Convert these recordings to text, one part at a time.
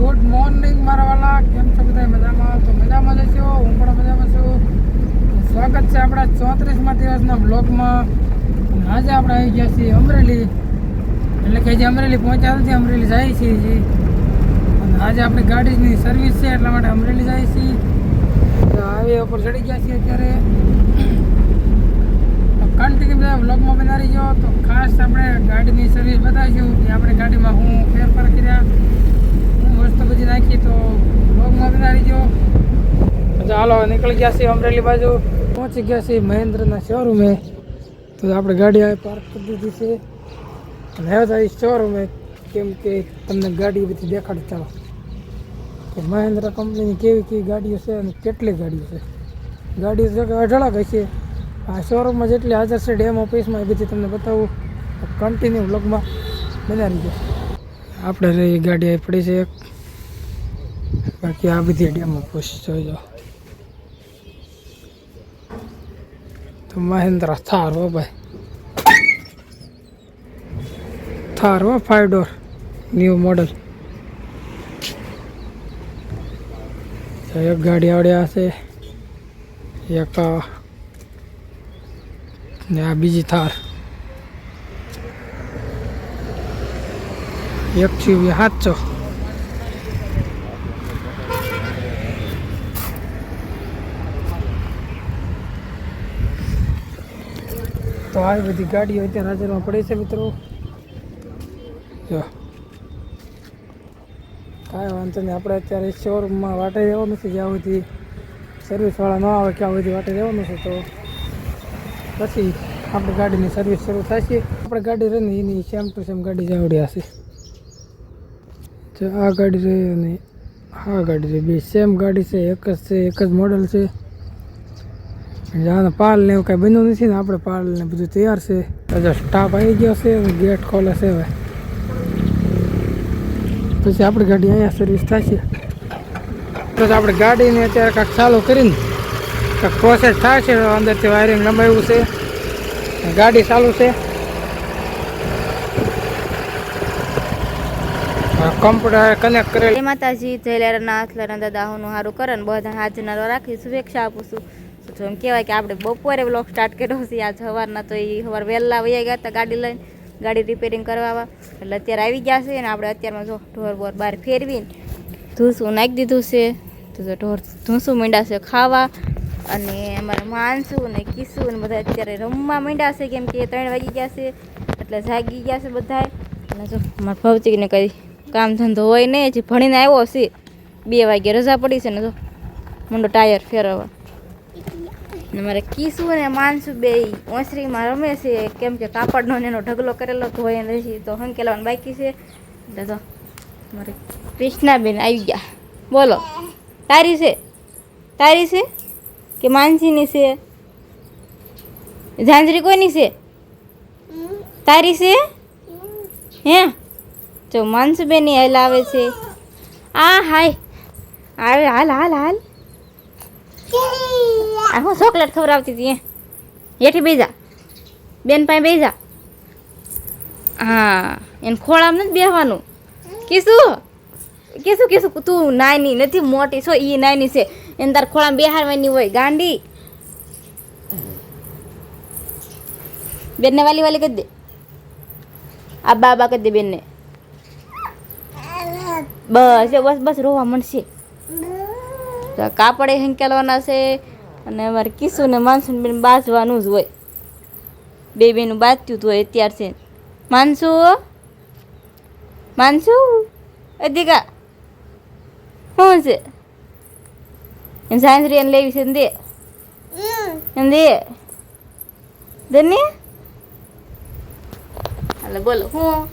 Good morning મારા વાલા, કેમ છો બધા? મજામાં? તો મજામાં જ છો, હું પણ મજામાં છું. સ્વાગત છે આપણા 34મા દિવસના બ્લોગમાં. અને આજે આપણે આવી ગયા છીએ અમરેલી, એટલે કે જે અમરેલી પહોંચ્યા નથી, અમરેલી જાય છીએ હજી. અને આજે આપણી ગાડીની સર્વિસ છે એટલા માટે અમરેલી જાય છીએ. હાઈવે ઉપર ચડી ગયા છીએ અત્યારે. કન્ટિન્યુ બધા બ્લોગમાં બનાવી ગયો તો ખાસ આપણે ગાડીની સર્વિસ બતાવીશું કે આપણે ગાડીમાં હું ફેરફાર કર્યા, વસ્તુ બધી નાખી. તો બ્લોગમાં બનાવી ગયો. ચાલો નીકળી ગયા છીએ અમરેલી બાજુ, પહોંચી ગયા છીએ મહેન્દ્રના શોરૂમે. તો આપણે ગાડી આ પાર્ક કરી દીધી છે અને હવે તો શોરૂમે, કેમ કે તમને ગાડી બધી દેખાડી. ચાલો કે મહેન્દ્ર કંપનીની કેવી કેવી ગાડીઓ છે અને કેટલી ગાડીઓ છે. ગાડીઓ જગ્યા અઢળક હશે. આ શોરૂમમાં જેટલી હાજર છે ડેમ ઓફિસમાં એ બધી તમને બતાવું. કન્ટિન્યુ બ્લોગમાં બનાવી ગયો. આપણે એ ગાડી આવી પડી છે એક, બાકી આ બધી ડેમ ઓફિસ જોઈ જાઓ. તો મહેન્દ્ર થાર હો ભાઈ, થાર હો 5 ડોર ન્યૂ મોડલ. એક ગાડી આવડ્યા છે, એક ને આ બીજી થાર, એક XUV 700. તો આવી બધી ગાડીઓ અત્યારે હાજરમાં પડે છે મિત્રો. જો કાંઈ વાંધો નહીં, આપણે અત્યારે શોરૂમમાં વાટે રહેવાનું છે. જ્યાં સુધી સર્વિસવાળા ન આવે ત્યાં સુધી વાટે રહેવાનું છે. તો પછી આપણી ગાડીની સર્વિસ શરૂ થશે. આપણે ગાડી રહે ને એની સેમ ટુ સેમ ગાડી જ આવડ્યા છે. જો આ ગાડી રહી અને આ ગાડી રહી, બે સેમ ગાડી છે, એક જ છે, એક જ મોડલ છે. આને પાલ ને એવું કાંઈ બન્યું નથી ને, આપણે પાલ ને બધું તૈયાર છે. હજુ સ્ટાફ આવી ગયો છે અને ગેટ ખોલે છે. હવે પછી આપણી ગાડી અહીંયા સર્વિસ થશે. તો આપણે ગાડીને અત્યારે કાંઈક ચાલુ કરીને કાંઈક પ્રોસેસ થાય છે. અંદરથી વાયરિંગ લંબાવ્યું છે, ગાડી ચાલુ છે. કમ્પ્યુટર કનેક્ટ કરેલ. માતાજી જયલારના આસલાના દાદા હું સારું કરે ને બધા હાજરના રાખી શુભેચ્છા આપું છું. તો એમ કહેવાય કે આપણે બપોરે બ્લોગ સ્ટાર્ટ કર્યો છે. આ સવારના તો એ સવાર વહેલા વૈયા ગયા હતા ગાડી લઈને, ગાડી રિપેરિંગ કરવા. એટલે અત્યારે આવી ગયા છે ને આપણે અત્યારમાં જો ઢોર બોર બહાર ફેરવીને ધૂસું નાખી દીધું છે. તો ઢોર ધૂસું માંડ્યા છે ખાવા. અને અમારા માનસું ને કિસ્સું ને બધા અત્યારે રમવા માંડ્યા છે, કેમ કે 3 વાગી ગયા છે એટલે જાગી ગયા છે બધા. અને જો મારા ભવચીકને કંઈ કામ ધંધો હોય નહીં, હજી ભણીને આવ્યો છે. 2 વાગે રજા પડી છે ને જો મુંડો ટાયર ફેરવવા. ને મારે કિસ્સું ને માનસું બે ઓસરીમાં રમે છે, કેમ કે કાપડનો એનો ઢગલો કરેલો ધોઈને રહી તો હંકેલવાનું બાકી છે. એટલે તો મારે કૃષ્ણાબેન આવી ગયા. બોલો, તારી છે? તારી છે કે માનસીની છે? ઝાંઝરી કોઈની છે? તારી છે હે? જો માનસુબેનની હાલ આવે છે. આ હાય આવે, હાલ હાલ હાલ. આ હું ચોકલેટ ખવડાવતી હતી. હેઠી બેજા, બેન પાસે બેજા. હા, એને ખોળામાં નથી બેસવાનું. કીશું કીશું કીશું, તું નાની નથી મોટી છો, એ નાની છે, એને તાર ખોળામાં બેહાડવાની હોય ગાંડી. બેનને વાલી વાલી કરી દે, આ બાબા કરી દે બેનને. બસ બસ બસ, રોવા મળશે. કાપડે હંકેલવાના છે અને અમારે કિસ્સું ને માનસું બેન બાજવાનું જ હોય. બે બેનું બાજતું જ હોય અત્યારે છે. માનસુ માનસુ અધિકા શું છે? એમ સાંજરી એને લેવી છે ને દે, એમ દે દે ને. હાલે બોલો, હું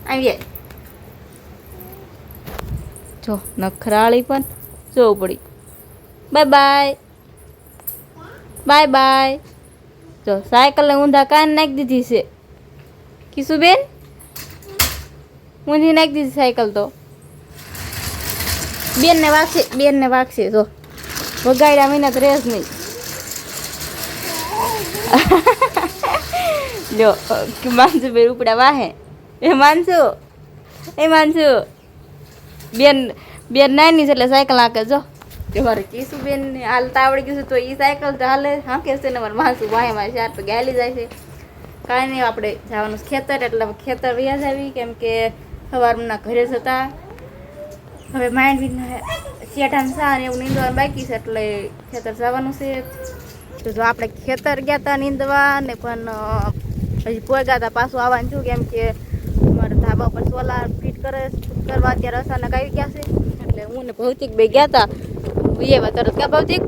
આવી જો નખરાળી પણ જોવું પડી. Bye bye bye bye. જો સાયકલને ઊંધા કાન નાખી દીધી છે કિશુબેન, ઊંધી નાખી દીધી સાયકલ. તો બેનને વાગશે, બેનને વાગશે. જો વગાડ્યા મહિના તો રેસ નહીં. જો માનસુભાઈ ઉપડા વાહે એ માનશું બેન નાની છે એટલે સાયકલ હાંકે જો મારે કીશું બેન હાલતા આવડી ગયું છે તો એ સાયકલ તો હાલે હાંકે છે ને મારે માનશું ભાઈમાં 4 પગે હાલી જાય છે. કાંઈ નહીં, આપણે જવાનું છે ખેતર, એટલે ખેતર વ્યાજ આવી કેમ કે સવારના ઘરે જતા હવે માંડવીને શેઠાને સા ને એવું નીંદવાનું બાકી છે એટલે ખેતર જવાનું છે. તો જો આપણે ખેતર ગયા હતા નીંદવા ને પણ હજી પોગ્યા હતા પાછું આવવાનું છું કેમ કે અમારા ધાબા પર સોલાર ફિટ કરવા અત્યારે અચાનક આવી ગયા છે એટલે હું ને ભૌતિક બે ગયા હતા એવા તરત ક્યાં ભૌતિક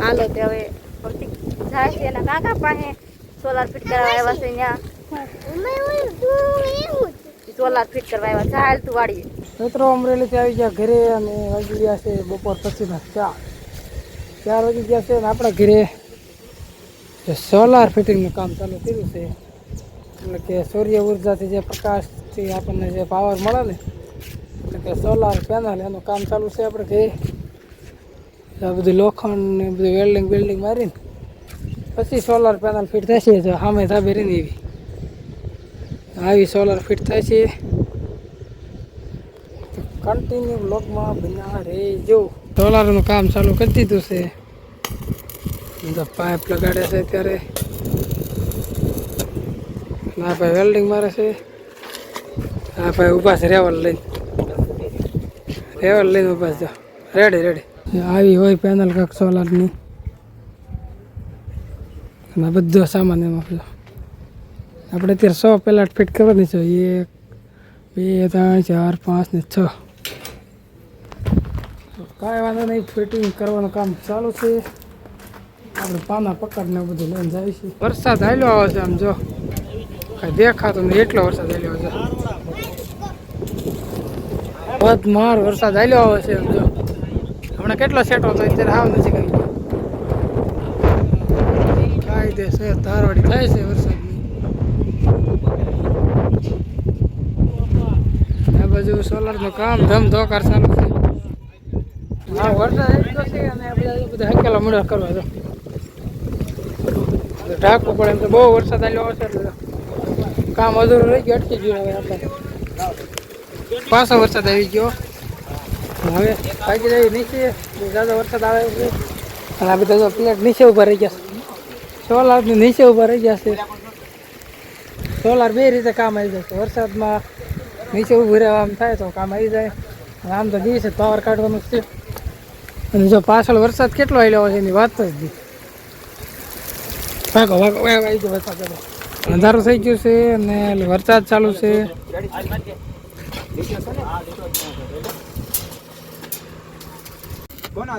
હાલો તે હવે ભૌતિક જાય છે એના કાકા પાસે સોલાર ફિટ કરવા આવ્યા છે ત્યાં સોલાર ફિટ કરવા આવ્યા છે. હાલ તું વાળીએ મિત્રો અમરેલીથી આવી ગયા ઘરે અને વાગી ગયા છે બપોર પછીના 4 વાગી ગયા છે અને આપણા ઘરે સોલાર ફિટિંગનું કામ ચાલુ કર્યું છે. એટલે કે સૂર્ય ઉર્જાથી જે પ્રકાશથી આપણને જે પાવર મળે ને એટલે કે સોલાર પેનલ એનું કામ ચાલુ છે આપણે ઘરે. આ બધું લોખંડ ને બધું વેલ્ડિંગ મારીને પછી સોલાર પેનલ ફિટ થશે. જો સામે ધાબે રહીને આવી સોલાર ફિટ થાય છે. કન્ટિન્યુ બ્લોકમાં બના રહેજો. સોલારનું કામ ચાલુ કરી દીધું છે. પાઇપ લગાડે છે અત્યારે. આ ભાઈ વેલ્ડિંગ મારે છે. આ ભાઈ ઊભા છે રેવલ લઈને ઊભા છે. રેડી આવી હોય પેનલ કાંક સોલારની અને બધો સામાન એમાં બધો આપણે અત્યારે 100 પેલાટ ફિટ કરવાની છે. 1 2 3 4 5 ને 6 કાંઈ વાંધો નહીં, ફિટિંગ કરવાનું કામ ચાલુ છે. આપણે પાના પકડને બધું લઈને જાય છે. વરસાદ હાલ્યો આવે છે આમ જો કાંઈ દેખાતો નહીં એટલો વરસાદ હાલ્યો છે. ધોધમાર વરસાદ હાલ્યો આવે છે આમ જો. હમણાં કેટલો સેટો હતો અત્યારે હાવ નથી કરી કાયદે છે ધારવાડી થાય છે વરસાદની. આ બાજુ સોલારનું કામ ધમધોકાર ચાલુ છે. હા વરસાદ એટલો છે અને બધા હકેલા મૂળા કરવા દો ઢાંકવું પડે. એમ તો બહુ વરસાદ આવ્યો હશે એટલે કામ અધૂરું રહી ગયું, અટકી ગયું. હવે આપણે પાછો વરસાદ આવી ગયો. હવે ભાગી જાય નીચે જ્યાદા વરસાદ આવે છે અને આ બધા પ્લેટ નીચે ઊભા રહી ગયા છે. સોલારની નીચે ઊભા રહી ગયા છે. સોલાર બે રીતે કામ આવી જાય છે. વરસાદમાં નીચે ઊભું રહેવા થાય તો કામ આવી જાય. આમ તો દિવસે પાવર કાઢવાનું છે. અને જો પાછળ વરસાદ કેટલો આવેલો છે એની વાત જ નહીં. ભાગો આવી ગયો વરસાદ. અંધારું થઈ ગયું છે અને વરસાદ ચાલુ છે. કોણ